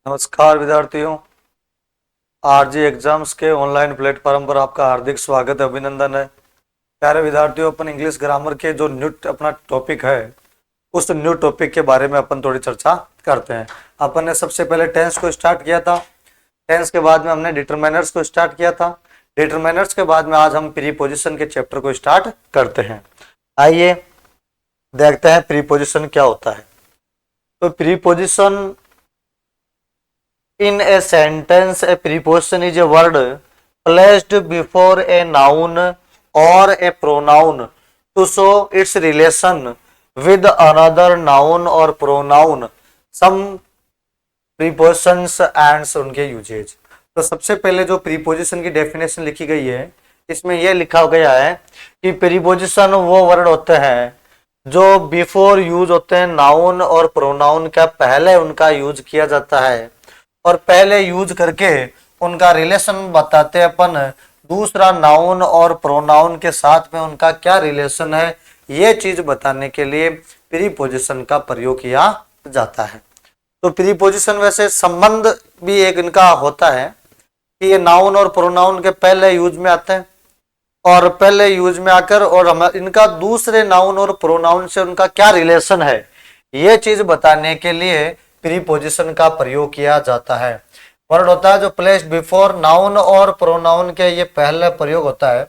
नमस्कार विद्यार्थियों, RG exams के ऑनलाइन प्लेटफॉर्म पर आपका हार्दिक स्वागत है, अभिनंदन है। प्यारे विद्यार्थियों, अपन इंग्लिश ग्रामर के जो न्यू अपना टॉपिक है उस न्यू टॉपिक के बारे में अपन थोड़ी चर्चा करते हैं। अपन ने सबसे पहले टेंस को स्टार्ट किया था। टेंस के बाद में हमने डिटरमाइनर्स को स्टार्ट किया था। डिटरमाइनर्स के बाद में आज हम प्रीपोजिशन के चैप्टर को स्टार्ट करते हैं। आइए देखते हैं प्रीपोजिशन क्या होता है। तो preposition in a sentence, a preposition is a word placed before a noun or a pronoun to show its relation with another noun or pronoun. Some prepositions and उनके यूजेज। तो सबसे पहले जो प्रीपोजिशन की डेफिनेशन लिखी गई है, इसमें यह लिखा गया है कि प्रीपोजिशन वो वर्ड होते हैं जो बिफोर यूज होते हैं नाउन और प्रोनाउन का, पहले उनका यूज किया जाता है और पहले यूज करके उनका रिलेशन बताते हैं अपन दूसरा नाउन और प्रोनाउन के साथ में उनका क्या रिलेशन है, ये चीज बताने के लिए प्रीपोजिशन का प्रयोग किया जाता है। तो प्रीपोजिशन वैसे संबंध भी एक इनका होता है कि ये नाउन और प्रोनाउन के पहले यूज में आते हैं और पहले यूज में आकर और इनका दूसरे नाउन और प्रोनाउन से उनका क्या रिलेशन है, ये चीज बताने के लिए प्रीपोजिशन का प्रयोग किया जाता है। वर्ड होता है जो प्लेस्ड बिफोर नाउन और प्रोनाउन के, ये पहला प्रयोग होता है।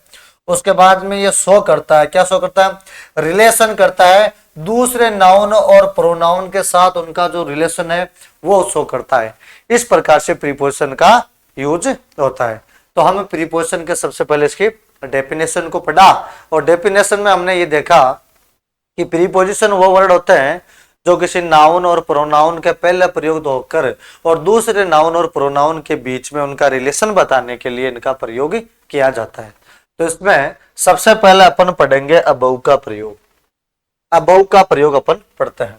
उसके बाद में ये शो करता है, क्या शो करता है? रिलेशन करता है दूसरे नाउन और प्रोनाउन के साथ, उनका जो रिलेशन है वो शो करता है। इस प्रकार से प्रीपोजिशन का यूज होता है। तो हम प्रीपोजिशन के सबसे पहले इसकी डेफिनेशन को पढ़ा और डेफिनेशन में हमने ये देखा कि प्रीपोजिशन वो वर्ड होते हैं जो किसी नाउन और प्रोनाउन के पहले प्रयोग होकर और दूसरे नाउन और प्रोनाउन के बीच में उनका रिलेशन बताने के लिए इनका प्रयोग किया जाता है। तो इसमें सबसे पहले अपन पढ़ेंगे अबव का प्रयोग। अबव का प्रयोग अपन पढ़ते हैं।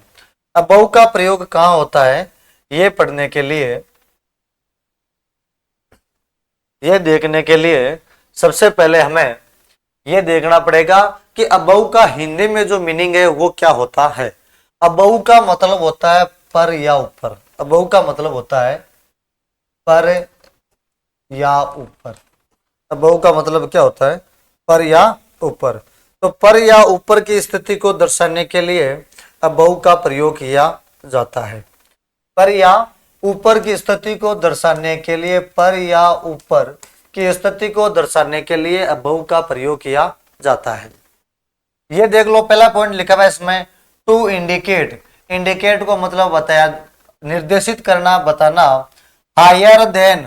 अबव का प्रयोग कहाँ होता है, ये पढ़ने के लिए, ये देखने के लिए सबसे पहले हमें ये देखना पड़ेगा कि अबव का हिंदी में जो मीनिंग है वो क्या होता है। अबव का मतलब होता है पर या ऊपर। अबव का मतलब होता है पर या ऊपर। अबव का मतलब क्या होता है? पर या ऊपर। तो पर या ऊपर की स्थिति को दर्शाने के लिए अबव का प्रयोग किया जाता है। पर या ऊपर की स्थिति को दर्शाने के लिए, पर या ऊपर की स्थिति को दर्शाने के लिए अबव का प्रयोग किया जाता है। ये देख लो, पहला पॉइंट लिखा हुआ है इसमें टू इंडिकेट। इंडिकेट को मतलब बताया, निर्देशित करना, बताना। हायर देन,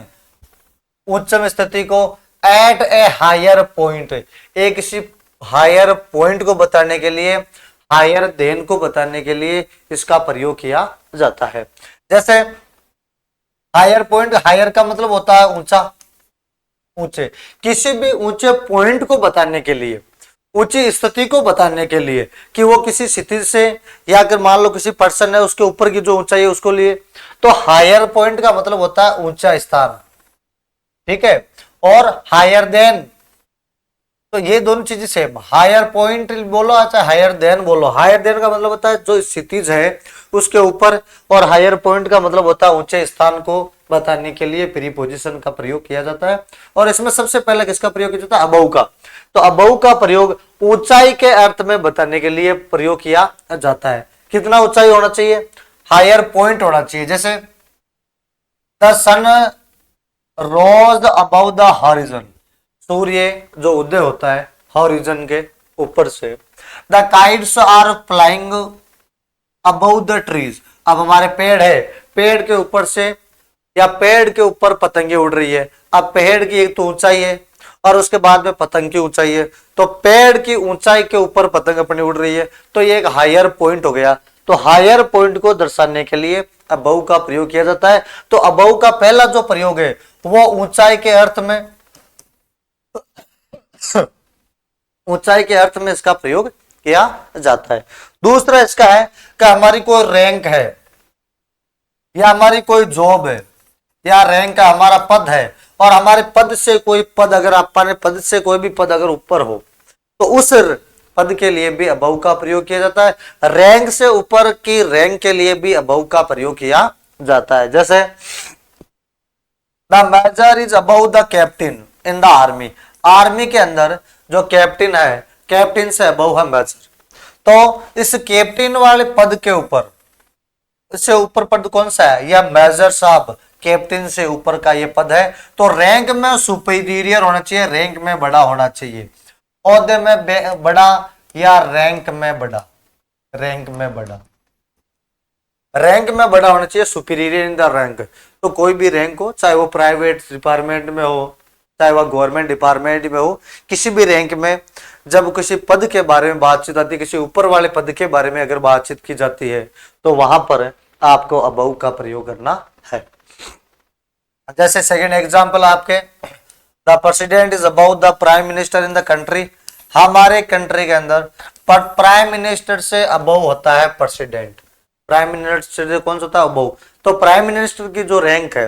उच्चतम स्थिति को। एट ए हायर पॉइंट, एक किसी हायर पॉइंट को बताने के लिए, हायर देन को बताने के लिए इसका प्रयोग किया जाता है। जैसे हायर पॉइंट, हायर का मतलब होता है ऊंचा, ऊंचे। किसी भी ऊंचे पॉइंट को बताने के लिए, ऊंची स्थिति को बताने के लिए कि वो किसी स्थिति से, या अगर मान लो किसी पर्सन है उसके ऊपर की जो ऊंचाई है उसको लिए, तो हायर पॉइंट का मतलब होता है ऊंचा स्थान, ठीक है। और हायर देन, तो ये दोनों चीजें सेम। हायर पॉइंट बोलो, अच्छा हायर देन बोलो। हायर देन का मतलब होता है जो स्थितिज है उसके ऊपर, और हायर पॉइंट का मतलब होता है ऊंचे स्थान को बताने के लिए प्रीपोजिशन का प्रयोग किया जाता है। और इसमें सबसे पहले किसका प्रयोग किया जाता है? अबव का। तो अबव का प्रयोग ऊंचाई के अर्थ में बताने के लिए प्रयोग किया जाता है। कितना ऊंचाई होना चाहिए? हायर पॉइंट होना चाहिए। जैसे the sun rose above the horizon, सूर्य जो उदय होता है हॉरिजन के ऊपर से। The kites are flying above the trees, अब हमारे पेड़ है, पेड़ के ऊपर से या पेड़ के ऊपर पतंगे उड़ रही है। अब पेड़ की एक तो ऊंचाई है और उसके बाद में पतंग की ऊंचाई है, तो पेड़ की ऊंचाई के ऊपर पतंग अपनी उड़ रही है, तो ये एक हायर पॉइंट हो गया। तो हायर पॉइंट को दर्शाने के लिए अबव का प्रयोग किया जाता है। तो अबव का पहला जो प्रयोग है वो ऊंचाई के अर्थ में, ऊंचाई के अर्थ में इसका प्रयोग किया जाता है। दूसरा इसका है कि हमारी कोई रैंक है या हमारी कोई जॉब है या रैंक का हमारा पद है, और हमारे पद से कोई पद, अगर अपने पद से कोई भी पद अगर ऊपर हो तो उस पद के लिए भी अबव का प्रयोग किया जाता है। रैंक से ऊपर की रैंक के लिए भी अबव का प्रयोग किया जाता है। जैसे the major is about the captain in the army, army के अंदर जो कैप्टन है, कैप्टन से अबव है मेजर। तो इस कैप्टन वाले पद के ऊपर, इससे ऊपर पद कौन सा है, यह मेजर साहब, कैप्टन से ऊपर का ये पद है। तो रैंक में सुपीरियर होना चाहिए, रैंक में बड़ा होना चाहिए, ओहदे में बड़ा या रैंक में बड़ा, रैंक में बड़ा, रैंक में बड़ा होना चाहिए, सुपीरियर इन द रैंक। तो कोई भी रैंक हो, चाहे वो प्राइवेट डिपार्टमेंट में हो, चाहे वह गवर्नमेंट डिपार्टमेंट में हो, किसी भी रैंक में जब किसी पद के बारे में बातचीत आती है, किसी ऊपर वाले पद के बारे में अगर बातचीत की जाती है, तो वहां पर आपको अबव का प्रयोग करना है। जैसे सेकंड एग्जांपल आपके, the president is about the prime minister in the country, हमारे कंट्री के अंदर प्राइम मिनिस्टर से अबव होता है प्रेसिडेंट, प्राइम मिनिस्टर से कौन सा होता है, अबव। तो प्राइम मिनिस्टर की जो रैंक है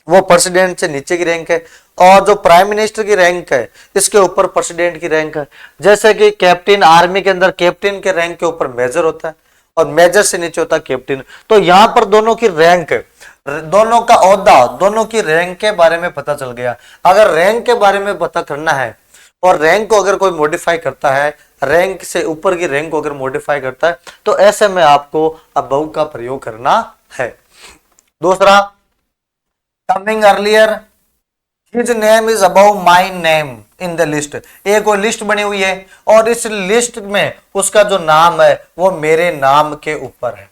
वो प्रेसिडेंट से नीचे की रैंक है, और जो प्राइम मिनिस्टर की रैंक है इसके ऊपर प्रेसिडेंट की रैंक है। जैसे कि कैप्टन, आर्मी के अंदर कैप्टन के रैंक के ऊपर मेजर होता है और मेजर से नीचे होता है कैप्टन। तो यहाँ पर दोनों की रैंक, दोनों का ओहदा, दोनों की रैंक के बारे में पता चल गया। अगर रैंक के बारे में पता करना है और रैंक को अगर कोई मॉडिफाई करता है, रैंक से ऊपर की रैंक को अगर मॉडिफाई करता है, तो ऐसे में आपको अबव का प्रयोग करना है। दूसरा, coming earlier, his name is above my name in the list, एक कोई लिस्ट बनी हुई है और इस लिस्ट में उसका जो नाम है वो मेरे नाम के ऊपर है।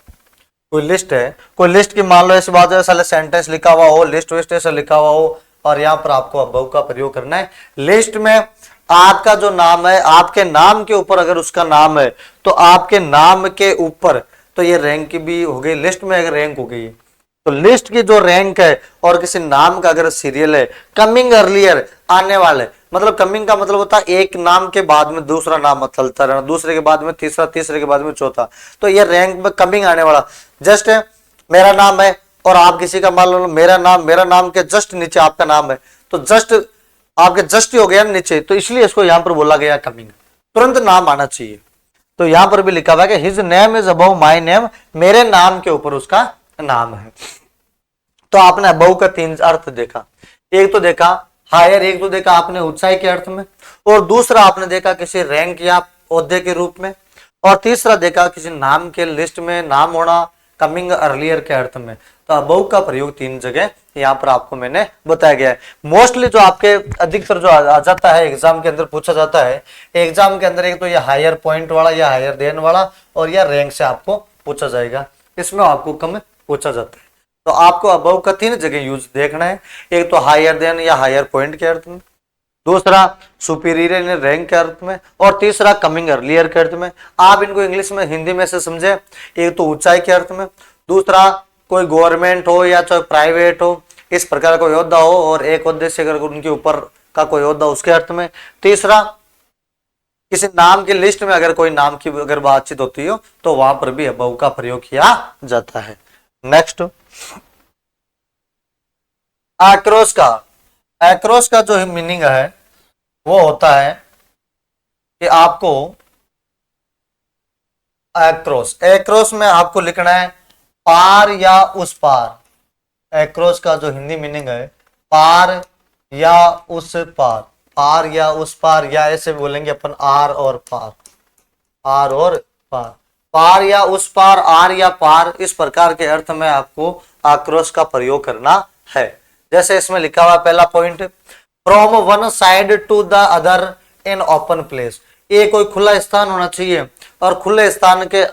कोई लिस्ट है, कोई लिस्ट की मान लो ऐसी बात है, साले सेंटेंस लिखा हुआ हो, लिस्ट विस्ट ऐसा लिखा हुआ हो, और यहाँ पर आपको अबव का प्रयोग करना है। लिस्ट में आपका जो नाम है, आपके नाम के ऊपर अगर उसका नाम है, तो आपके नाम के ऊपर, तो ये रैंक भी हो गई, लिस्ट में अगर रैंक हो गई, तो लिस्ट की जो रैंक है और किसी नाम का अगर सीरियल है, कमिंग अर्लियर, आने वाले, मतलब कमिंग का मतलब होता है एक नाम के बाद में दूसरा नाम चलता रहना, दूसरे के बाद में तीसरा, तीसरे के बाद में चौथा, तो ये रैंक में कमिंग आने वाला। जस्ट मेरा नाम है और आप किसी का मान लो मेरा नाम के जस्ट नीचे आपका नाम है, तो जस्ट आपके जस्ट ही हो गया नीचे, तो इसलिए इसको यहां पर बोला गया कमिंग, तुरंत नाम आना चाहिए। तो यहां पर भी लिखा हुआ है कि his name is above my name, मेरे नाम के ऊपर उसका नाम है। तो आपने अबव का तीन अर्थ देखा, एक तो देखा हायर, एक तो देखा आपने ऊंचाई के अर्थ में, और दूसरा आपने देखा किसी रैंक या ओहदे के रूप में, और तीसरा देखा किसी नाम के लिस्ट में नाम होना, कमिंग अर्लियर के अर्थ में। तो अबव का प्रयोग तीन जगह यहाँ पर आपको मैंने बताया गया है। मोस्टली जो आपके अधिकतर जो आ जाता है एग्जाम के अंदर पूछा जाता है, एग्जाम के अंदर एक तो ये हायर पॉइंट वाला या हायर देन वाला, और या रैंक से आपको पूछा जाएगा, इसमें आपको कम पूछा जाता है। तो आपको अबव का तीन जगह यूज देखना है, एक तो हायर देन या हायर पॉइंट के अर्थ में, दूसरा सुपीरियर रैंक के अर्थ में, और तीसरा कमिंग अर्लियर के अर्थ में। आप इनको इंग्लिश में, हिंदी में से समझे, एक तो ऊंचाई के अर्थ में, दूसरा कोई गवर्नमेंट हो या चाहे प्राइवेट हो, इस प्रकार कोई ओहदा हो, और एक ओहदे से अगर उनके ऊपर का कोई ओहदा उसके अर्थ में, तीसरा किसी नाम की लिस्ट में अगर कोई नाम की अगर बातचीत होती हो, तो वहां पर भी अबव का प्रयोग किया जाता है। नेक्स्ट, एक्रोस का, एक्रोस का जो मीनिंग है वो होता है कि आपको एक्रोस, एक्रोस में आपको लिखना है पार या उस पार। एक्रोस का जो हिंदी मीनिंग है पार या उस पार, पार या उस पार, या ऐसे बोलेंगे अपन आर और पार, आर और पार, पार या उस पार, आर या पार, इस प्रकार के अर्थ में आपको आक्रोश का प्रयोग करना है। जैसे इसमें लिखा हुआ पहला point, from one side to the other in open place, ये कोई खुला स्थान होना चाहिए, और खुले स्थान के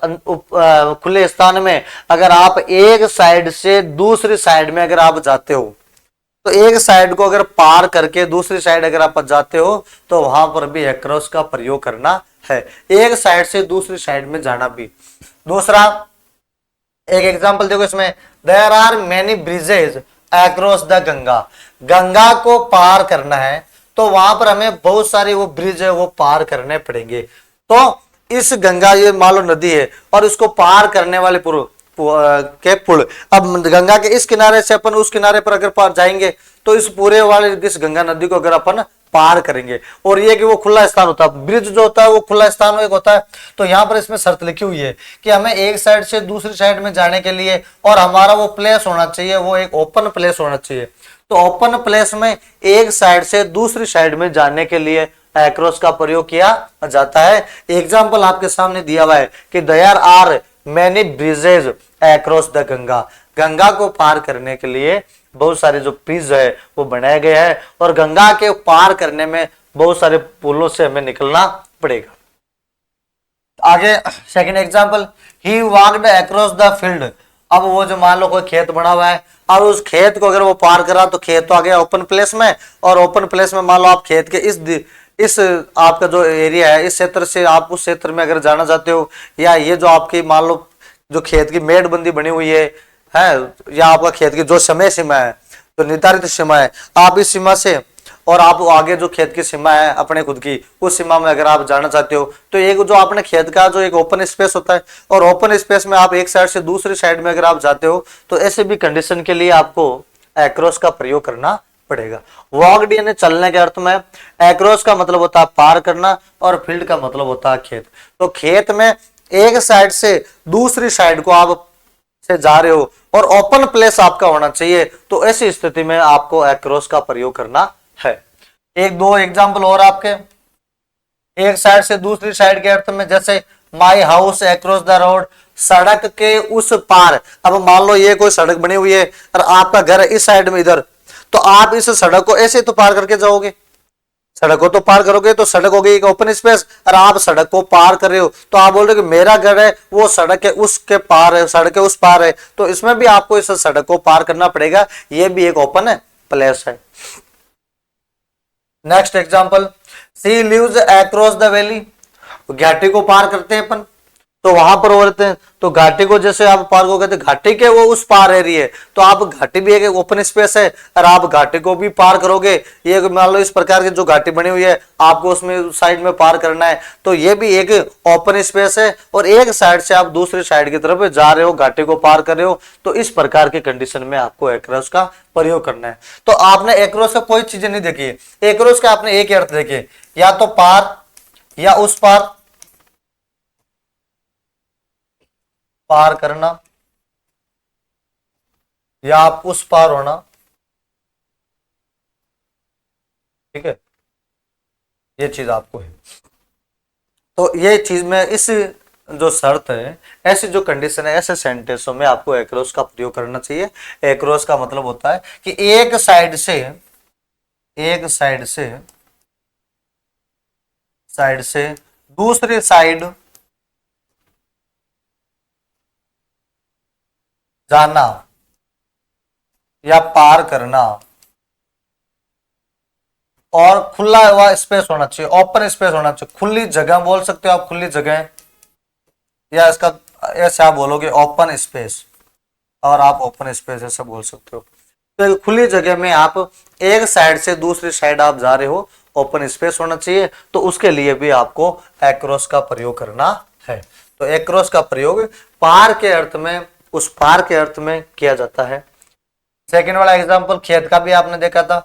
खुले स्थान में अगर आप एक साइड से दूसरी साइड में अगर आप जाते हो, तो एक साइड को अगर पार करके दूसरी साइड अगर आप जाते हो, तो वहां पर भी एक्रोस का प्रयोग करना है, एक साइड से दूसरी साइड में जाना भी। दूसरा एक एग्जांपल देखो इसमें, there are many bridges across the Ganga, Ganga को पार करना है तो वहां पर हमें बहुत सारे वो ब्रिज है वो पार करने पड़ेंगे। तो इस गंगा, ये मान लो नदी है और इसको पार करने वाले के पुल, अब गंगा के इस किनारे से अपन उस किनारे पर अगर पार जाएंगे तो इस पूरे वाले इस गंगा नदी को अगर अपन पार करेंगे। और ये कि वो खुला स्थान होता है, ब्रिज जो होता है वो खुला स्थान एक होता है। तो यहाँ पर इसमें शर्त लिखी हुई है कि हमें एक साइड से दूसरी साइड में जाने के लिए और हमारा वो प्लेस होना चाहिए, वो एक ओपन प्लेस होना चाहिए। तो ओपन प्लेस में एक साइड से दूसरी साइड में जाने के लिए एक्रॉस का प्रयोग किया जाता है। एग्जाम्पल आपके सामने दिया हुआ है कि there are many bridges across the Ganga. Ganga को पार करने के लिए बहुत सारे जो ब्रिज है वो बनाए गए हैं और गंगा के पार करने में बहुत सारे पुलों से हमें निकलना पड़ेगा। आगे second example, he walked across the field. अब वो जो मान लो कोई खेत बना हुआ है और उस खेत को अगर वो पार करा तो खेत तो आ गया ओपन प्लेस में, और ओपन प्लेस में मान लो आप खेत के इस आपका जो एरिया है इस क्षेत्र से आप उस क्षेत्र में अगर जाना चाहते हो, या ये जो आपकी मान लो जो खेत की मेड़बंदी बनी हुई है या आपका खेत की जो समय सीमा है, जो निर्धारित सीमा है, आप इस सीमा से और आप आगे जो खेत की सीमा है अपने खुद की उस सीमा में अगर आप जाना चाहते हो तो एक जो अपने खेत का जो एक ओपन स्पेस होता है और ओपन स्पेस में आप एक साइड से दूसरी साइड में अगर आप जाते हो तो ऐसे भी कंडीशन के लिए आपको एक्रॉस का प्रयोग करना पड़ेगा। वॉक्ड यानी चलने के अर्थ में, एक्रॉस का मतलब होता है पार करना और फील्ड का मतलब होता है खेत। तो खेत में एक साइड से दूसरी साइड को आप से जा रहे हो और ओपन प्लेस आपका होना चाहिए, तो ऐसी स्थिति में आपको एक्रॉस का प्रयोग करना है। एक दो एग्जाम्पल और आपके, एक साइड से दूसरी साइड के अर्थ में, जैसे my house across the road, सड़क के उस पार। अब मान लो ये कोई सड़क बनी हुई है और आपका घर है इस साइड में इधर, तो आप इस सड़क को ऐसे तो पार करके जाओगे, सड़क को तो पार करोगे तो सड़क हो गई एक ओपन स्पेस, और आप सड़क को पार कर रहे हो तो आप बोल रहे हो कि मेरा घर है वो सड़क के उसके पार है, सड़क के उस पार है, तो इसमें भी आपको इस सड़क को पार करना पड़ेगा, ये भी एक ओपन प्लेस है। Next example, she lives across the valley. घाटी को पार करते हैं अपन तो वहां पर रहते हैं, तो घाटी को जैसे आप पार को कहते हैं घाटी के वो उस पार एरिया है, तो आप घाटी भी एक ओपन स्पेस है और आप घाटी को भी पार करोगे। ये मान लो इस प्रकार की जो घाटी बनी हुई है आपको उसमें साइड में पार करना है, तो ये भी एक ओपन स्पेस है और एक साइड से आप दूसरी साइड की तरफ जा रहे हो, घाटी को पार कर रहे हो, तो इस प्रकार की कंडीशन में आपको एक्रॉस का प्रयोग करना है। तो आपने एक्रॉस का कोई चीजें नहीं देखी, एक्रॉस का आपने एक अर्थ देखे, या तो पार या उस पार, पार करना या आप उस पार होना, ठीक है, ये चीज आपको है। तो ये चीज में इस जो शर्त है, ऐसी जो कंडीशन है, ऐसे सेंटेंसों में आपको एक्रॉस का प्रयोग करना चाहिए। एक्रॉस का मतलब होता है कि एक साइड से दूसरी साइड जाना या पार करना, और खुला हुआ स्पेस होना चाहिए, ओपन स्पेस होना चाहिए, खुली जगह बोल सकते हो आप, खुली जगह, या इसका ऐसे आप बोलोगे ओपन स्पेस, और आप ओपन स्पेस ऐसा बोल सकते हो। तो खुली जगह में आप एक साइड से दूसरी साइड आप जा रहे हो, ओपन स्पेस होना चाहिए, तो उसके लिए भी आपको एक्रॉस का प्रयोग करना है। तो एक्रॉस का प्रयोग पार के अर्थ में, उस पार के अर्थ में किया जाता है। सेकंड वाला एग्जांपल खेत का भी आपने देखा था,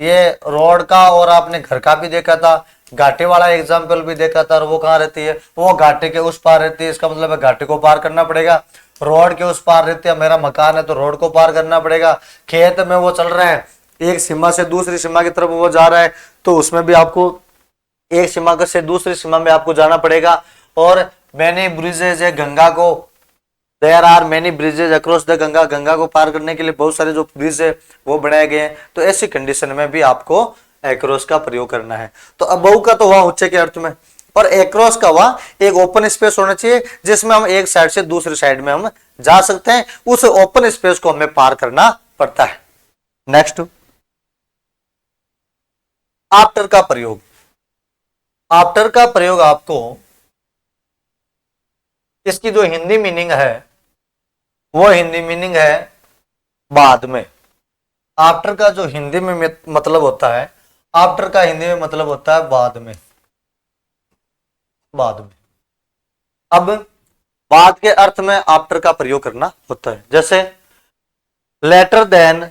ये रोड का और आपने घर का भी देखा था, घाटी वाला एग्जांपल भी देखा था, और वो कहाँ रहती है, वो घाटी के उस पार रहती है, इसका मतलब है घाटी को पार करना पड़ेगा। रोड के उस पार रहती है, मेरा मकान है तो रोड को पार करना पड़ेगा। खेत में वो चल रहा है, एक सीमा से दूसरी सीमा की तरफ वो जा रहा है, तो उसमें भी आपको एक सीमा से दूसरी सीमा में आपको जाना पड़ेगा। और मैनी ब्रिजेज है, गंगा को, there are many bridges across the Ganga, Ganga को पार करने के लिए बहुत सारे जो ब्रिज है वो बनाए गए हैं, तो ऐसी कंडीशन में भी आपको एक्रॉस का प्रयोग करना है। तो अबव का तो हुआ ऊंचे के अर्थ में, और एक्रॉस का हुआ एक ओपन स्पेस होना चाहिए जिसमें हम एक साइड से दूसरी साइड में हम जा सकते हैं, उस ओपन स्पेस को हमें पार करना पड़ता है। नेक्स्ट, आफ्टर का प्रयोग। आफ्टर का प्रयोग आपको, इसकी जो हिंदी मीनिंग है वो हिंदी मीनिंग है बाद में। आफ्टर का जो हिंदी में मतलब होता है, आफ्टर का हिंदी में मतलब होता है बाद में, बाद में। अब बाद के अर्थ में आफ्टर का प्रयोग करना होता है, जैसे later than,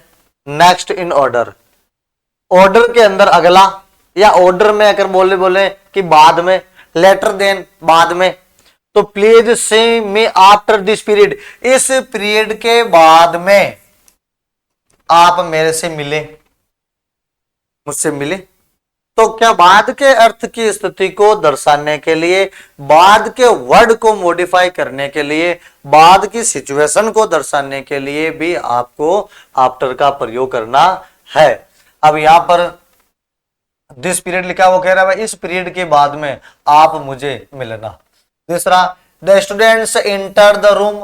next in order, order के अंदर अगला या ऑर्डर में अगर बोले कि बाद में, लेटर देन बाद में, तो please see me after this period, इस पीरियड के बाद में आप मेरे से मिले, मुझसे मिले। तो क्या बाद के अर्थ की स्थिति को दर्शाने के लिए, बाद के वर्ड को मॉडिफाई करने के लिए, बाद की सिचुएशन को दर्शाने के लिए भी आपको आफ्टर का प्रयोग करना है। अब यहां पर दिस पीरियड लिखा, वो कह रहा है इस पीरियड के बाद में आप मुझे मिलना। दूसरा, the students enter the room,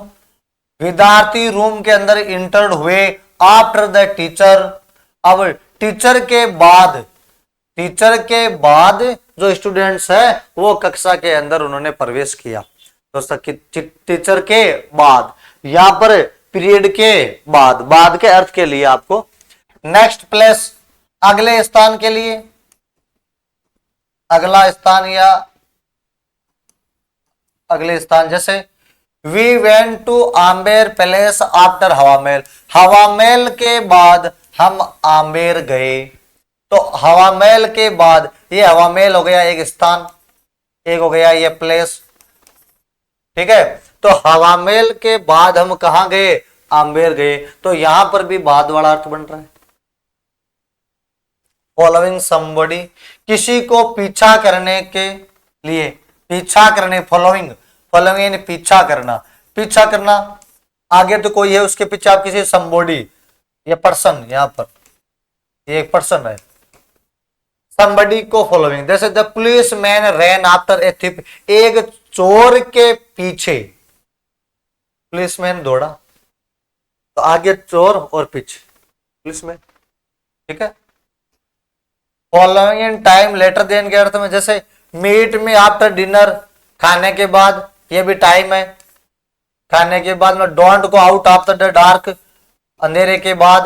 विद्यार्थी रूम के अंदर इंटर्ड हुए आफ्टर द टीचर। अब टीचर के बाद जो स्टूडेंट्स है वो कक्षा के अंदर उन्होंने प्रवेश किया। तो टीचर के बाद, यहां पर पीरियड के बाद के अर्थ के लिए आपको नेक्स्ट प्लेस, अगले स्थान के लिए, अगला स्थान या अगले स्थान, जैसे we went to Amber palace after Hawa Mahal, हवा महल के बाद हम आम्बेर गए। तो हवा महल के बाद, ये हवा महल हो गया एक स्थान, एक हो गया ये प्लेस, ठीक है। तो हवा महल के बाद हम कहां गए, आम्बेर गए। तो यहां पर भी बाद वाला अर्थ बन रहा है। फॉलोइंग समबडी, किसी को पीछा करने के लिए, पीछा करने, फॉलोइंग पीछा करना, आगे तो कोई है उसके पीछे आप किसी समबडी, ये पर्सन, यहां पर ये एक पर्सन है, समबडी को फॉलोइंग। जैसे the policeman ran after a thief, एक चोर के पीछे पुलिसमैन दौड़ा, तो आगे चोर और पीछे पुलिसमैन, ठीक है। Following in time later than के अर्थ में, जैसे मीट में आफ्टर डिनर, खाने के बाद, ये भी टाइम है, खाने के बाद में। Don't go out after the dark, अंधेरे के बाद।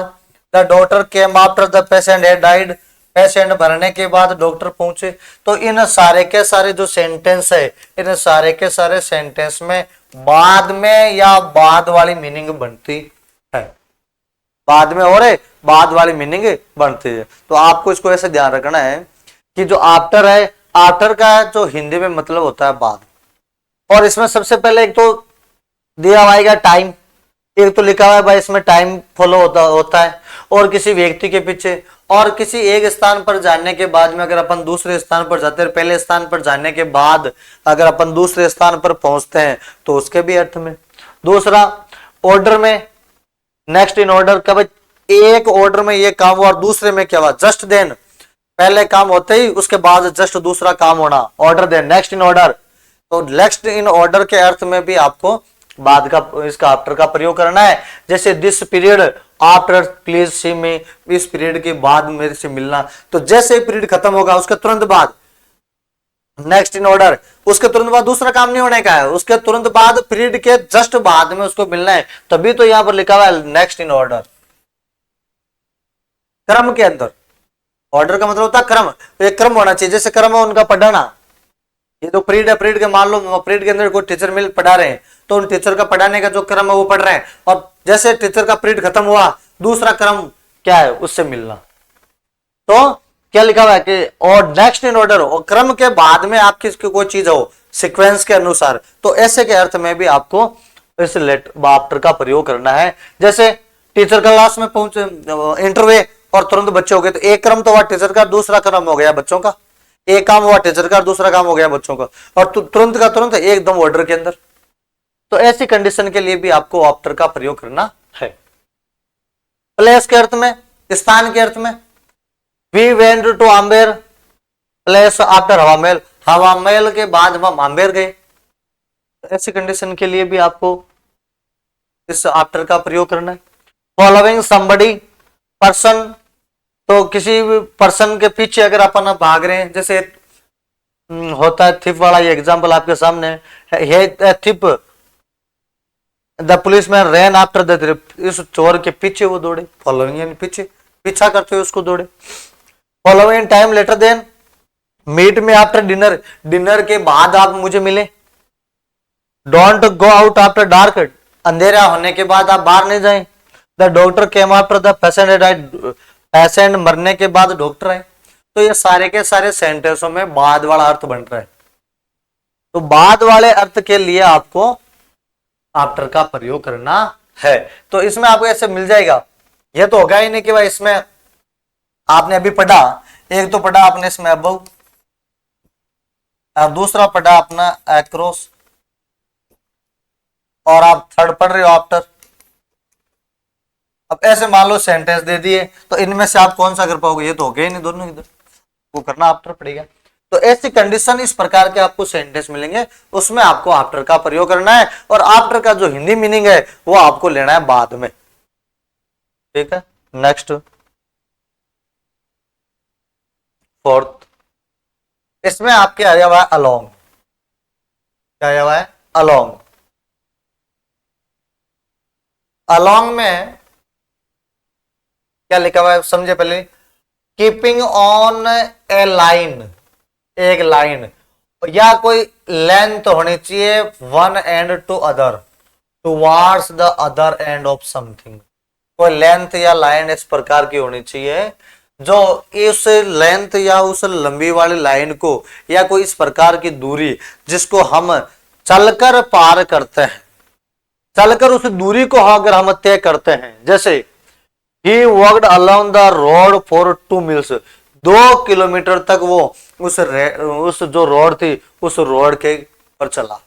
The doctor came after the patient had died, patient भरने के बाद डॉक्टर पहुंचे। तो इन सारे के सारे जो सेंटेंस है, इन सारे के सारे सेंटेंस में बाद में या बाद वाली मीनिंग बनती है, बाद में और बाद वाली मीनिंग बनती है। तो आपको इसको ऐसे ध्यान रखना है कि जो आफ्टर है, आफ्टर का जो हिंदी में मतलब होता है बाद। और इसमें सबसे पहले एक तो दिया हुआ टाइम, एक तो लिखा हुआ है भाई इसमें टाइम फॉलो होता है, और किसी व्यक्ति के पीछे, और किसी एक स्थान पर जाने के बाद में अगर अपन दूसरे स्थान पर जाते हैं, पहले स्थान पर जाने के बाद अगर अपन दूसरे स्थान पर पहुंचते हैं तो उसके भी अर्थ में। दूसरा, ऑर्डर में, नेक्स्ट इन ऑर्डर, कब एक ऑर्डर में ये काम हुआ और दूसरे में क्या हुआ, जस्ट देन, पहले काम होते ही उसके बाद जस्ट दूसरा काम होना, order then, next in order. तो नेक्स्ट इन ऑर्डर के अर्थ में भी आपको बाद का, इसका आफ्टर का प्रयोग करना है। जैसे this period after please see me, इस पीरियड के बाद मेरे से मिलना। तो जैसे पीरियड खत्म होगा उसके तुरंत बाद नेक्स्ट इन ऑर्डर, उसके तुरंत बाद दूसरा काम नहीं होने का है, उसके तुरंत बाद पीरियड के जस्ट बाद में उसको मिलना है। तभी तो यहां पर लिखा हुआ है नेक्स्ट इन ऑर्डर, क्रम के अंदर। ऑर्डर का मतलब होता है क्रम, एक क्रम होना चाहिए। जैसे क्रम है उनका पढ़ाना, ये तो पीरियड है, पीरियड के मान लो पीरियड के अंदर कोई टीचर मिल पढ़ा रहे हैं, तो उन टीचर का पढ़ाने का जो क्रम है वो पढ़ रहे हैं, और जैसे टीचर का पीरियड खत्म हुआ दूसरा क्रम क्या है उससे मिलना। तो क्या लिखा हुआ है कि और नेक्स्ट इन ऑर्डर, और क्रम के बाद में आपकी कोई चीज हो सीक्वेंस के अनुसार, तो ऐसे के अर्थ में भी आपको इस आफ्टर का प्रयोग करना है। जैसे टीचर क्लास में पहुंचे, इंटर हुए और तुरंत बच्चे हो गए, तो एक क्रम तो हुआ टीचर का, दूसरा क्रम हो गया बच्चों का। एक काम हुआ टीचर का, दूसरा काम हो गया बच्चों का, और तुरंत का तुरंत एकदम ऑर्डर के अंदर। तो ऐसी कंडीशन के लिए भी आपको आफ्टर का प्रयोग करना है। प्लेस के अर्थ में, स्थान के अर्थ में, we went to Amber place after Hawa Mahal, हवा महल के बाद हम आम्बेर गए। ऐसी कंडीशन के लिए भी आपको इस आफ्टर का प्रयोग करना है। फॉलोइंग समबडी, पर्सन, तो किसी भी पर्सन के पीछे अगर अपन भाग रहे हैं, जैसे होता है थिप वाला, ये एग्जांपल आपके सामने है। Thief, the policeman ran after the thief, इस चोर के पीछे वो दौड़े, फॉलोइंग यानी पीछे, पीछा करते हुए उसको दौड़े। Following time later than, meet me after dinner, dinner के बाद आप मुझे मिले। Don't go out after dark, अंधेरा होने के बाद आप बाहर नहीं जाएं। The doctor came after the patient died, patient मरने के बाद डॉक्टर आए। तो ये सारे के सारे सेंटेंसों में बाद वाला अर्थ बन रहा है। तो बाद वाले अर्थ के लिए आपको आफ्टर का प्रयोग करना है। तो इसमें आपको ऐसे मिल जाएगा। ये तो होगा ही नहीं कि भाई इसमें आपने अभी पढ़ा, एक तो पढ़ा आपने इसमें अबव, दूसरा पढ़ा अपना अक्रॉस, और आप थर्ड पढ़ रहे हो आफ्टर। अब ऐसे मान लो सेंटेंस दे दिए, तो इनमें से आप कौन सा कर पाओगे? ये तो हो गया ही नहीं, दोनों इधर, वो करना आफ्टर पड़ेगा। तो ऐसी कंडीशन, इस प्रकार के आपको सेंटेंस मिलेंगे, उसमें आपको आफ्टर का प्रयोग करना है, और आफ्टर का जो हिंदी मीनिंग है वो आपको लेना है बाद में। ठीक है, नेक्स्ट फोर्थ, इसमें आपके आया हुआ है अलोंग। क्या आया हुआ है? अलोंग। अलोंग में क्या लिखा हुआ है समझे पहले। कीपिंग ऑन ए लाइन, एक लाइन, या कोई लेंथ होनी चाहिए one end to other, towards the other end of something. कोई लेंथ या लाइन इस प्रकार की होनी चाहिए जो इस लेंथ या उस लंबी वाली लाइन को, या कोई इस प्रकार की दूरी जिसको हम चलकर पार करते हैं, चलकर उस दूरी को अगर हम तय करते हैं। जैसे he walked along the road for 2 miles, 2 kilometre तक वो उस जो रोड थी उस रोड के पर चला।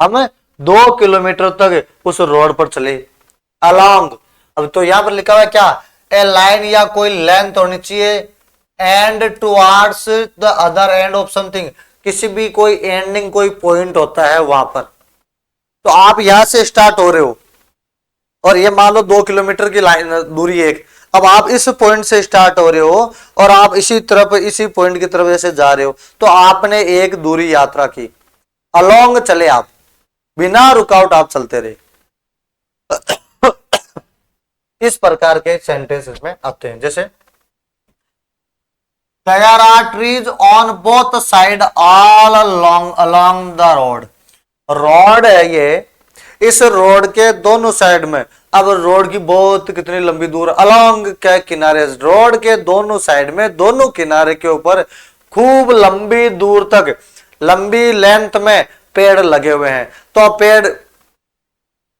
हम 2 किलोमीटर तक उस रोड पर चले, अलोंग। अब तो यहां पर लिखा हुआ है क्या? ए लाइन या कोई लेंथ होनी चाहिए and towards the other end of something, किसी भी कोई एंडिंग कोई पॉइंट होता है वहां पर। तो आप यहां से स्टार्ट हो रहे हो, और ये मान लो 2 किलोमीटर की लाइन दूरी एक, अब आप इस पॉइंट से स्टार्ट हो रहे हो और आप इसी तरफ, इसी पॉइंट की तरफ ऐसे जा रहे हो, तो आपने एक दूरी यात्रा की, अलोंग चले आप, बिना रुकावट आप चलते रहे। इस प्रकार के सेंटेंस इसमें आते हैं। जैसे there are trees on both side all along the road, road है ये, इस रोड के दोनों साइड में। अब रोड की बहुत कितनी लंबी दूर, अलोंग के किनारे, रोड के दोनों साइड में, दोनों किनारे के ऊपर खूब लंबी दूर तक, लंबी लेंथ में पेड़ लगे हुए हैं। तो पेड़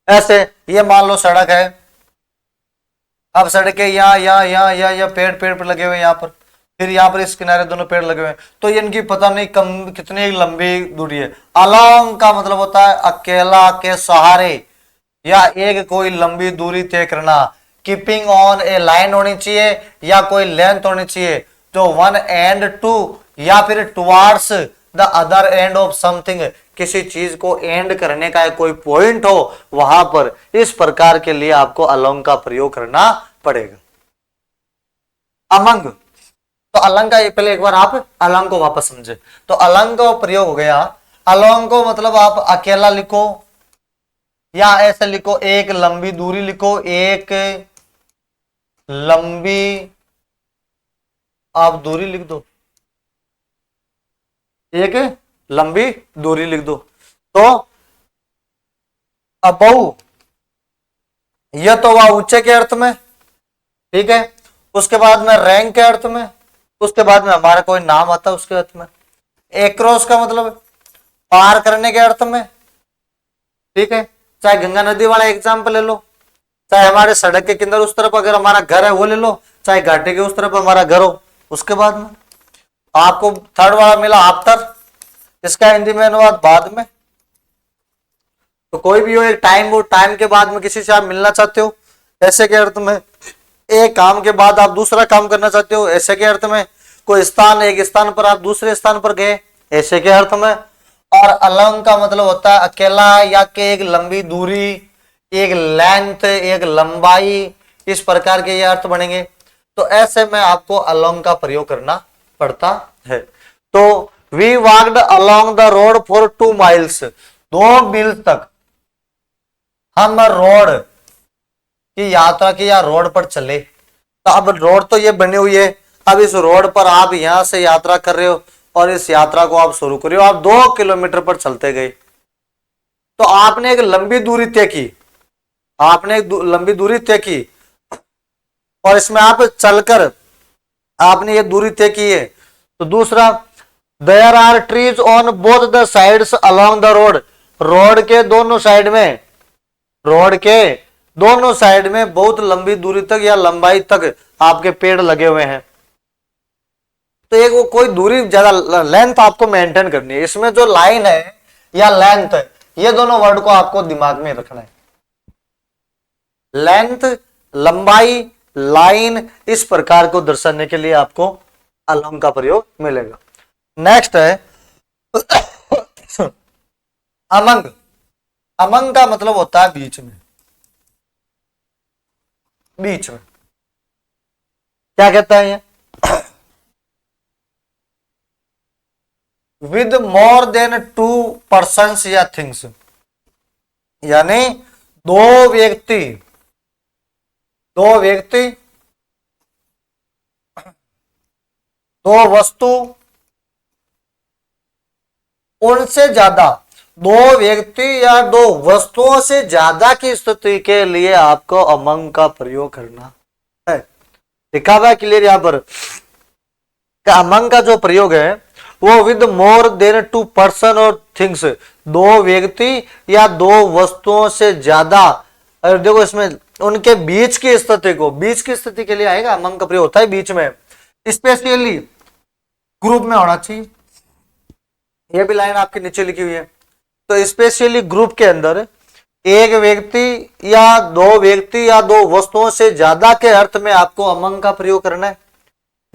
ऐसे, ये मान लो सड़क है, अब सड़क के यहाँ पेड़ पेड़ पर लगे हुए हैं, यहाँ पर, फिर यहाँ पर इस किनारे दोनों पेड़ लगे हुए हैं, तो इनकी पता नहीं कम कितनी लंबी दूरी है। अलोंग का मतलब होता है अकेला, के सहारे, या एक कोई लंबी दूरी तय करना। कीपिंग ऑन ए लाइन होनी चाहिए या कोई लेंथ होनी चाहिए जो वन एंड टू, या फिर towards the other end of something, किसी चीज को एंड करने का कोई पॉइंट हो वहां पर। इस प्रकार के लिए आपको अलोंग का प्रयोग करना पड़ेगा। अमंग, तो अलंग का पहले एक बार आप अलंग को वापस समझे। तो अलंग का प्रयोग हो गया, अलोंग को मतलब आप अकेला लिखो, या ऐसे लिखो एक लंबी दूरी लिखो, एक लंबी आप दूरी लिख दो, एक लंबी दूरी लिख दो। तो अबव, यह तो वह ऊंचे के अर्थ में, ठीक है। उसके बाद में रैंक के अर्थ में, उसके बाद में हमारा कोई नाम आता है उसके अर्थ में। एक्रॉस का मतलब पार करने के अर्थ में, ठीक है। चाहे गंगा नदी वाला एग्जाम्पल ले लो, चाहे हमारे सड़क के किनारे उस तरफ अगर हमारा घर है वो ले लो, चाहे घाटी के उस तरफ हमारा घर हो। उसके बाद में आपको थर्ड वाला मिला आफ्टर, इसका हिंदी में अनुवाद बाद में। तो कोई भी हो एक टाइम, वो टाइम के बाद में किसी से आप मिलना चाहते हो, ऐसे के अर्थ में। एक काम के बाद आप दूसरा काम करना चाहते हो, ऐसे के अर्थ में। कोई स्थान, एक स्थान पर आप दूसरे स्थान पर गए, ऐसे के अर्थ में। और अलोंग का मतलब होता है अकेला, या के एक लंबी दूरी, एक लेंथ, एक लंबाई, इस प्रकार के ये अर्थ बनेंगे। तो ऐसे में आपको अलोंग का प्रयोग करना पड़ता है। तो we walked along the road for 2 miles, 2 मील तक हम रोड की यात्रा की, या रोड पर चले। तो अब रोड तो ये बनी हुई है, अब इस रोड पर आप यहां से यात्रा कर रहे हो और इस यात्रा को आप शुरू कर रहे हो, आप 2 किलोमीटर पर चलते गए। तो आपने एक लंबी दूरी तय की, आपने एक लंबी दूरी तय की, और इसमें आप चलकर आपने ये दूरी तय की है। तो दूसरा, there are trees on both the sides along the road, road के दोनों साइड में, रोड के दोनों साइड में बहुत लंबी दूरी तक या लंबाई तक आपके पेड़ लगे हुए हैं। तो एक वो कोई दूरी ज्यादा, लेंथ आपको मेंटेन करनी है। इसमें जो लाइन है या लेंथ है, ये दोनों वर्ड को आपको दिमाग में रखना है। लेंथ, लंबाई, लाइन, इस प्रकार को दर्शाने के लिए आपको अलोंग का प्रयोग मिलेगा। नेक्स्ट है अमंग। अमंग का मतलब होता है बीच में। बीच में क्या कहता है ये? विद मोर देन 2 पर्सन्स या थिंग्स, यानी दो व्यक्ति, दो वस्तु, उनसे ज्यादा, दो व्यक्ति या दो वस्तुओं से ज्यादा की स्थिति के लिए आपको अमंग का प्रयोग करना है। लिखा हुआ है क्लियर यहां पर, अमंग का जो प्रयोग है वो विद मोर देन 2 पर्सन और थिंग्स, दो व्यक्ति या दो वस्तुओं से ज्यादा, और देखो इसमें उनके बीच की स्थिति को, बीच की स्थिति के लिए आएगा अमंग का प्रयोग होता है बीच में। स्पेशली ग्रुप में होना चाहिए, ये भी लाइन आपके नीचे लिखी हुई है। तो स्पेशली ग्रुप के अंदर एक व्यक्ति या दो वस्तुओं से ज्यादा के अर्थ में आपको अमंग का प्रयोग करना है।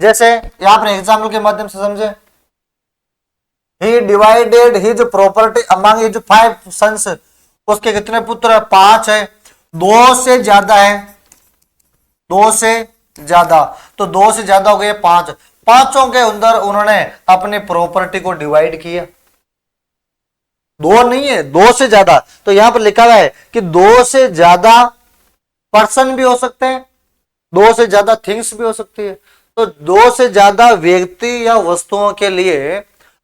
जैसे यहां पर एग्जाम्पल के माध्यम से समझे, he divided his property among his 5 sons, उसके कितने पुत्र है? 5 है। 2 से ज्यादा है, 2 से ज्यादा, तो 2 से ज्यादा हो गए 5, पांचों के अंदर उन्होंने अपनी प्रॉपर्टी को डिवाइड किया। 2 नहीं है, 2 से ज्यादा। तो यहां पर लिखा हुआ है कि 2 से ज्यादा पर्सन भी हो सकते हैं, 2 से ज्यादा थिंग्स भी हो सकती है। तो 2 से ज्यादा व्यक्ति या वस्तुओं के लिए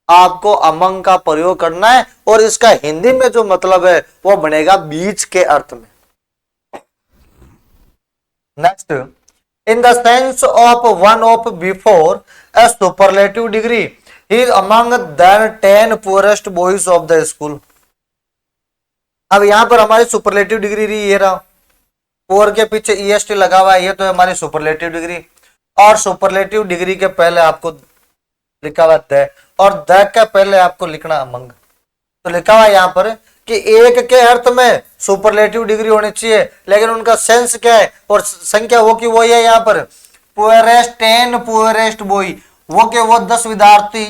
आपको अमंग का प्रयोग करना है, और इसका हिंदी में जो मतलब है वो बनेगा बीच के अर्थ में। Next, in the sense of one of before A superlative degree, he is among the 10 poorest boys of the school. अब यहां पर हमारी सुपरलेटिव डिग्री रही, ये रहा, पुअर के पीछे EST लगा हुआ है, ये तो हमारी सुपरलेटिव डिग्री। और सुपरलेटिव डिग्री के पहले आपको लिखा हुआ द, और द के पहले आपको लिखना अमंग। तो लिखा हुआ यहां पर कि एक के अर्थ में सुपरलेटिव डिग्री होनी चाहिए, लेकिन उनका सेंस क्या है और संख्या वो की वो है यहाँ पर पुअरेस्ट 10 पुअरेस्ट बॉय, वो के वो 10 विद्यार्थी,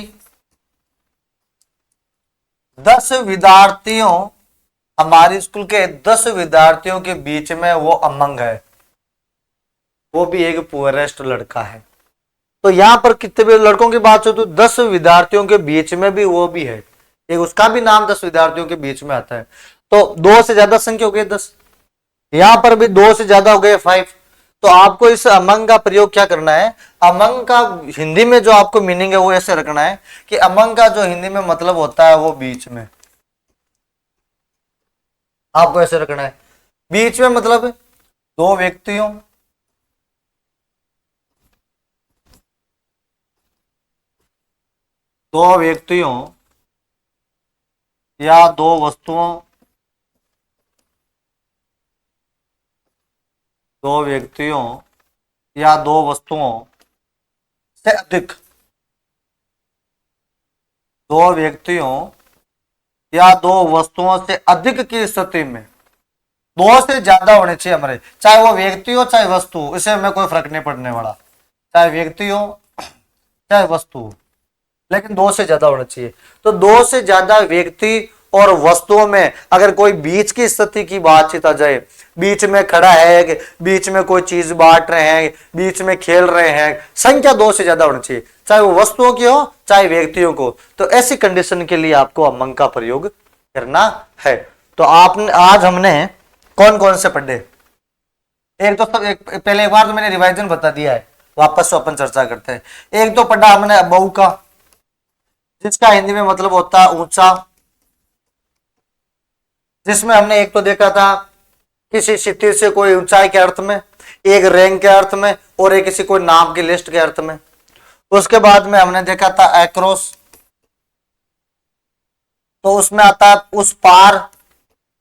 10 विद्यार्थियों, हमारी स्कूल के 10 विद्यार्थियों के बीच में वो अमंग है, वो भी एक पुअरेस्ट लड़का है। तो यहां पर कितने भी लड़कों की बात हो तो 10 विद्यार्थियों के बीच में भी वो भी है, एक उसका भी नाम 10 विद्यार्थियों के बीच में आता है। तो 2 से ज्यादा संख्या हो गई 10, यहां पर भी 2 से ज्यादा हो गए 5। तो आपको इस अमंग का प्रयोग क्या करना है? अमंग का हिंदी में जो आपको मीनिंग है वो ऐसे रखना है कि अमंग का जो हिंदी में मतलब होता है वो बीच में, आपको ऐसे रखना है। बीच में मतलब दो व्यक्तियों, या दो वस्तुओं, दो व्यक्तियों या दो वस्तुओं से अधिक, दो व्यक्तियों या दो वस्तुओं से अधिक की स्थिति में, 2 से ज्यादा होने चाहिए हमारे, चाहे वो व्यक्ति हो चाहे वस्तु, इसे हमें कोई फर्क नहीं पड़ने वाला, चाहे व्यक्ति हो चाहे वस्तु हो, लेकिन 2 से ज्यादा होना चाहिए। तो 2 से ज्यादा व्यक्ति और वस्तुओं में अगर कोई बीच की स्थिति की बातचीत आ जाए, बीच में खड़ा है, बीच में कोई चीज बांट रहे हैं, बीच में खेल रहे हैं, संख्या 2 से ज्यादा होनी चाहिए, चाहे वो वस्तुओं की हो चाहे व्यक्तियों को। तो ऐसी कंडीशन के लिए आपको अमंग का प्रयोग करना है। तो आपने आज हमने कौन कौन से पढ़े? एक तो सब पहले एक बार तो मैंने रिवाइजन बता दिया है, वापस से अपन चर्चा करते हैं। एक तो पढ़ा हमने अबऊ का, जिसका हिंदी में मतलब होता है ऊंचा, जिसमें हमने एक तो देखा था किसी सिटी से कोई ऊंचाई के अर्थ में, एक रैंक के अर्थ में, और एक किसी कोई नाम की लिस्ट के अर्थ में। उसके बाद में हमने देखा था एक्रॉस, तो उसमें आता है उस पार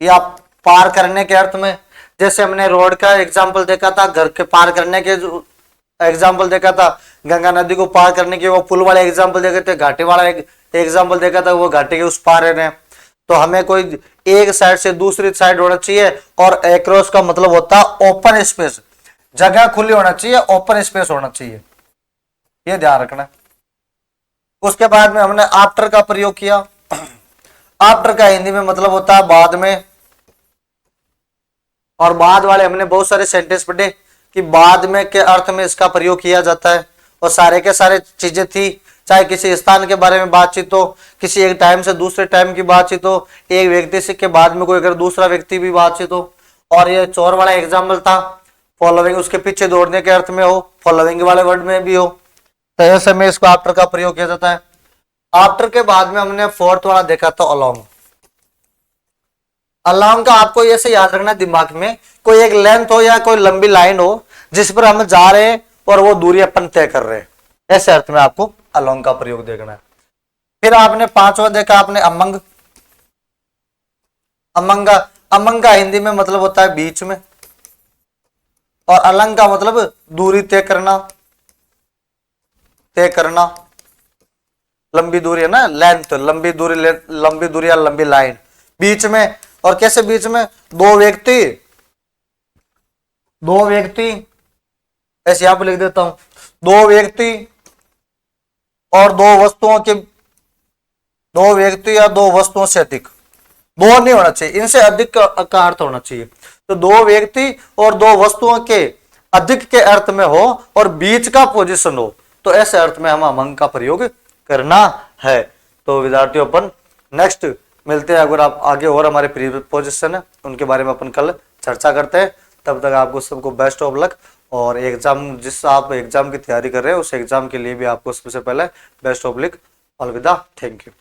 या पार करने के अर्थ में। जैसे हमने रोड का एग्जाम्पल देखा था, घर के पार करने के जो एग्जाम्पल देखा था, गंगा नदी को पार करने के वो पुल वाले एग्जाम्पल देखे थे, घाटी वाला एग्जाम्पल देखा था, वो घाटी के उस पार है। तो हमें कोई एक साइड से दूसरी साइड होना चाहिए, और एक्रॉस का मतलब होता है ओपन स्पेस, जगह खुली होना चाहिए, ओपन स्पेस होना चाहिए, ये ध्यान रखना। उसके बाद में हमने आफ्टर का प्रयोग किया। आफ्टर का हिंदी में मतलब होता है बाद में, और बाद वाले हमने बहुत सारे सेंटेंस पढ़े कि बाद में के अर्थ में इसका प्रयोग किया जाता है, और सारे के सारे चीजें थी, चाहे किसी स्थान के बारे में बातचीत हो, किसी एक टाइम से दूसरे टाइम की बातचीत हो, एक व्यक्ति से के बाद में कोई अगर दूसरा व्यक्ति भी बातचीत हो। और ये चोर वाला एग्जाम्पल था, फॉलोइंग उसके पीछे दौड़ने के अर्थ में हो, फॉलोइंग वाले वर्ड में भी हो, तो ऐसे में इसको आफ्टर का प्रयोग किया जाता है। आफ्टर के बाद में हमने फोर्थ वाला देखा था अलोंग। अलोंग का आपको ऐसे याद रखना दिमाग में, कोई एक लेंथ हो या कोई लंबी लाइन हो जिस पर हम जा रहे हैं और वो दूरी अपन तय कर रहे हैं, ऐसे अर्थ में आपको अलोंग का प्रयोग देखना है। फिर आपने पांचवा देखा आपने अमंग। अमंग अमंग का हिंदी में मतलब होता है बीच में, और अलंग का मतलब दूरी तय करना, तय करना, लंबी दूरी है ना, लेंथ, लंबी दूरी या लंबी लाइन, बीच में। और कैसे बीच में, दो व्यक्ति ऐसे यहां पर लिख देता हूं, दो व्यक्ति और दो व्यक्ति या दो वस्तुओं से अधिक, दो नहीं होना चाहिए, इनसे अधिक का अर्थ होना चाहिए। तो दो व्यक्ति और दो वस्तुओं के अधिक के अर्थ में हो और बीच का पोजीशन हो, तो ऐसे अर्थ में हम अमंग का प्रयोग करना है। तो विद्यार्थियों अपन नेक्स्ट मिलते हैं, अगर आप आगे और हमारे प्रीपोजिशन है उनके बारे में अपन कल चर्चा करते हैं। तब तक आपको सबको बेस्ट ऑफ लक, और एग्जाम जिस आप एग्जाम की तैयारी कर रहे हैं उस एग्जाम के लिए भी आपको सबसे पहले बेस्ट ऑफ लक। अलविदा, थैंक यू।